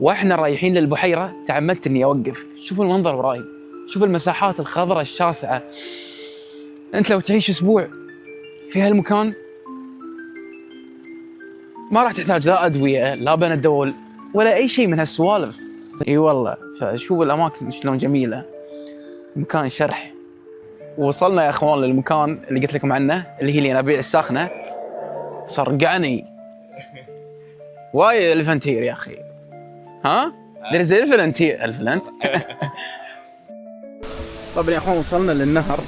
واحنا رايحين للبحيره تعمدت اني اوقف. شوف المنظر وراي، شوف المساحات الخضراء الشاسعه. انت لو تعيش اسبوع في هالمكان ما راح تحتاج لا ادويه لا بنادول ولا اي شيء من هالسوالف. اي والله. فشوف الاماكن شلون جميله، مكان شرح. وصلنا يا اخوان للمكان اللي قلت لكم عنه، اللي هي الينابيع الساخنه. صرقعني وايد الفنتير يا اخي. ها؟ there's elephant here. elephant. طبعا يا اخوان وصلنا للنهر.